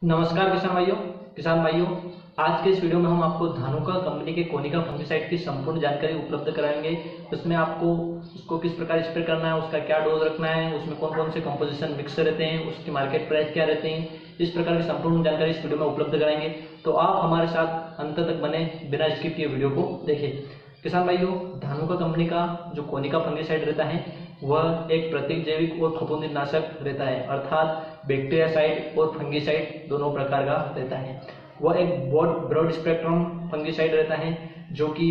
नमस्कार किसान भाइयों, आज के इस वीडियो में हम आपको धानुका कंपनी के कोनिका फंगिसाइड की संपूर्ण जानकारी उपलब्ध कराएंगे। उसमें आपको उसको किस प्रकार स्प्रे करना है, उसका क्या डोज रखना है, उसमें कौन कौन से कंपोजिशन मिक्स रहते हैं, उसकी मार्केट प्राइस क्या रहते हैं, इस प्रकार की संपूर्ण जानकारी इस वीडियो में उपलब्ध कराएंगे। तो आप हमारे साथ अंत तक बने, बिना स्किप किए वीडियो को देखिए। किसान भाइयों, धानुका कंपनी का जो कोनिका फंगिसाइड रहता है वह एक प्रतिजैविक और फफूंदीनाशक रहता है, अर्थात बैक्टीरियासाइड और फंगिसाइड दोनों प्रकार का रहता है। वह एक ब्रॉड स्पेक्ट्रम फंगिसाइड रहता है जो कि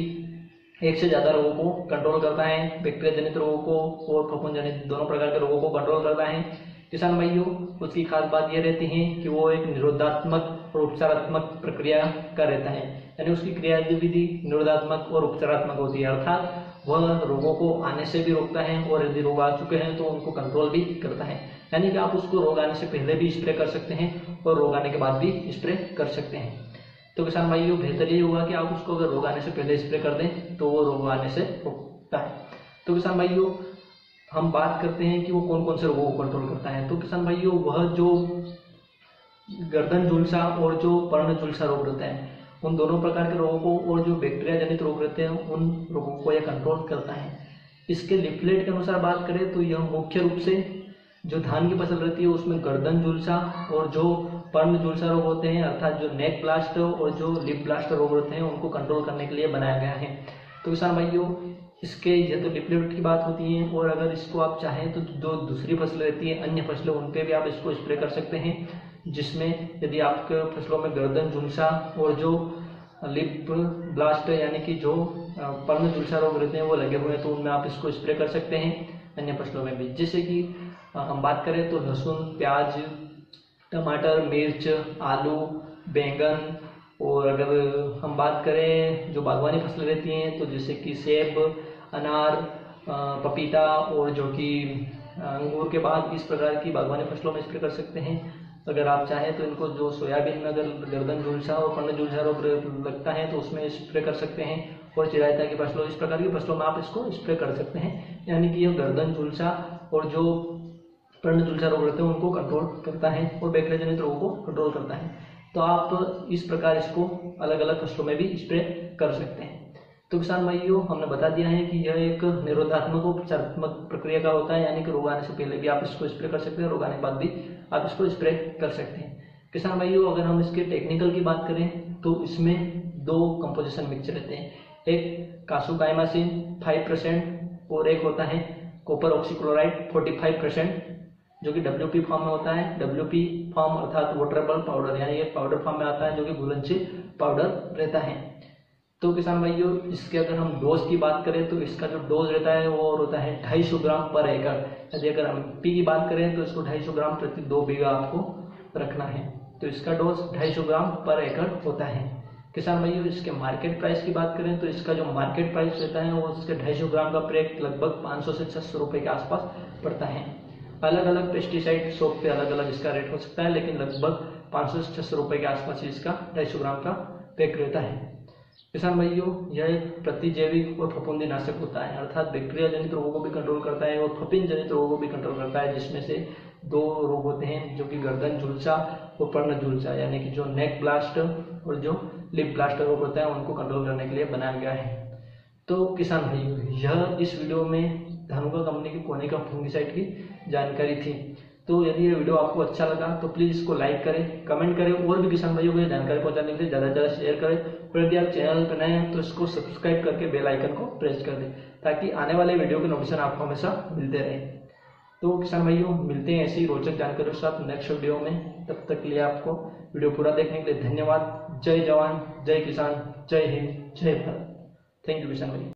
एक से ज्यादा रोगों को कंट्रोल करता है, बैक्टीरिया जनित रोगों को और फफूंद जनित दोनों प्रकार के रोगों को कंट्रोल करता है। किसान भाइयों, उसकी खास बात यह रहती है कि वो एक निरोधात्मक और उपचारात्मक प्रक्रिया का रहता है, यानी उसकी क्रियाविधि निरोधात्मक और उपचारात्मक होती है, अर्थात वह रोगों को आने से भी रोकता है और यदि रोग आ चुके हैं तो उनको कंट्रोल भी करता है। यानी कि आप उसको रोग आने से पहले भी स्प्रे कर सकते हैं और रोग आने के बाद भी स्प्रे कर सकते हैं। तो किसान भाइयों, बेहतर ये होगा कि आप उसको अगर रोग आने से पहले स्प्रे कर दें तो वो रोग आने से रोकता है। तो किसान भाइयों, हम बात करते हैं कि वो कौन कौन से रोगों को कंट्रोल करता है। तो किसान भाइयों, वह जो गर्दन झुलसा और जो पर्ण झुलसा रोग रहता है, उन दोनों प्रकार के रोगों को और जो बैक्टीरिया जनित रोग रहते हैं उन रोगों को यह कंट्रोल करता है। इसके लिफलेट के अनुसार बात करें तो यह मुख्य रूप से जो धान की फसल रहती है उसमें गर्दन झुलसा और जो पर्ण झुलसा रोग होते हैं, अर्थात जो नेक ब्लास्ट और जो लिप ब्लास्ट रोग रहते हैं, उनको कंट्रोल करने के लिए बनाया गया है। तो किसान भाइयों, इसके ये तो लिफलेट की बात होती है, और अगर इसको आप चाहें तो जो दूसरी फसल रहती है, अन्य फसलें, उन पे भी आप इसको स्प्रे कर सकते हैं, जिसमें यदि आपके फसलों में गर्दन झुलसा और जो लिप ब्लास्ट यानी कि जो पर्ण झुलसा रोग रहते हैं वो लगे हुए हैं, तो उनमें आप इसको स्प्रे कर सकते हैं, अन्य फसलों में भी। जैसे कि हम बात करें तो लहसुन, प्याज, टमाटर, मिर्च, आलू, बैंगन, और अगर हम बात करें जो बागवानी फसलें रहती हैं तो जैसे कि सेब, अनार, पपीता और जो कि अंगूर के बाद इस प्रकार की बागवानी फसलों में स्प्रे कर सकते हैं। अगर आप चाहें तो इनको जो सोयाबीन में अगर गर्दन झुलसा और पर्ण झुलसा रोग लगता है तो उसमें स्प्रे कर सकते हैं, और चिरायता की फसलों, इस प्रकार की फसलों में आप इसको स्प्रे कर सकते हैं। यानी कि यह गर्दन झुलसा और जो पर्ण झुलसा रोग रहते हैं उनको कंट्रोल करता है और बैक्टीरिया जनित रोगों को कंट्रोल करता है। तो आप इस प्रकार इसको अलग अलग फसलों में भी स्प्रे कर सकते हैं। तो किसान भाइयों, हमने बता दिया है कि यह एक निरोधात्मक और उपचारात्मक प्रक्रिया का होता है, यानी कि रोग आने से पहले भी आप इसको स्प्रे कर सकते हैं, रोग आने के बाद भी आप इसको स्प्रे कर सकते हैं। किसान भाइयों, अगर हम इसके टेक्निकल की बात करें तो इसमें दो कंपोजिशन मिक्स रहते हैं, एक कासुकाइमासिन 5% और एक होता है कॉपर ऑक्सीक्लोराइड 45%, जो कि WP फॉर्म में होता है। WP फॉर्म अर्थात वाटरेबल पाउडर, यानी ये पाउडर फॉर्म में आता है जो कि घुलनशील पाउडर रहता है। तो किसान भाइयों, इसके अगर हम डोज की बात करें तो इसका जो डोज रहता है वो होता है 250 ग्राम पर एकड़। यदि अगर हम पी की बात करें तो इसको 250 ग्राम प्रति 2 बीघा आपको रखना है, तो इसका डोज 250 ग्राम पर एकड़ होता है। किसान भाइयों, इसके मार्केट प्राइस की बात करें तो इसका जो मार्केट प्राइस रहता है वो इसके 250 ग्राम का पैक लगभग 500 से 600 रुपए के आसपास पड़ता है। अलग अलग पेस्टिसाइड शॉप पे अलग अलग इसका रेट हो सकता है, लेकिन लगभग 500 से 600 रुपए के आसपास इसका 250 ग्राम का पैक रहता है। किसान भाइयों, यह एक प्रतिजैविक और फफूंदीनाशक होता है, अर्थात बैक्टीरिया जनित रोगों को भी कंट्रोल करता है और फफूंद जनित रोगों को भी कंट्रोल करता है, जिसमें से दो रोग होते हैं जो कि गर्दन झुलसा और पर्ण झुलसा, यानी कि जो नेक ब्लास्ट और जो लिप ब्लास्ट रोग होता है उनको कंट्रोल करने के लिए बनाया गया है। तो किसान भाइयों, यह इस वीडियो में धानुका कंपनी की कोनिका फंगिसाइड की जानकारी थी। तो यदि ये वीडियो आपको अच्छा लगा तो प्लीज इसको लाइक करें, कमेंट करें, और भी किसान भाइयों को ये जानकारी पहुंचाने के लिए ज्यादा से ज्यादा शेयर करें, और यदि आप चैनल पर नए हैं तो इसको सब्सक्राइब करके बेल आइकन को प्रेस कर दें, ताकि आने वाले वीडियो के नोटिफिकेशन आपको हमेशा मिलते रहे। तो किसान भाइयों, मिलते हैं ऐसी रोचक जानकारी के साथ नेक्स्ट वीडियो में। तब तक के लिए आपको वीडियो पूरा देखने के लिए धन्यवाद। जय जवान, जय किसान, जय हिंद, जय भारत। थैंक यू किसान भाई।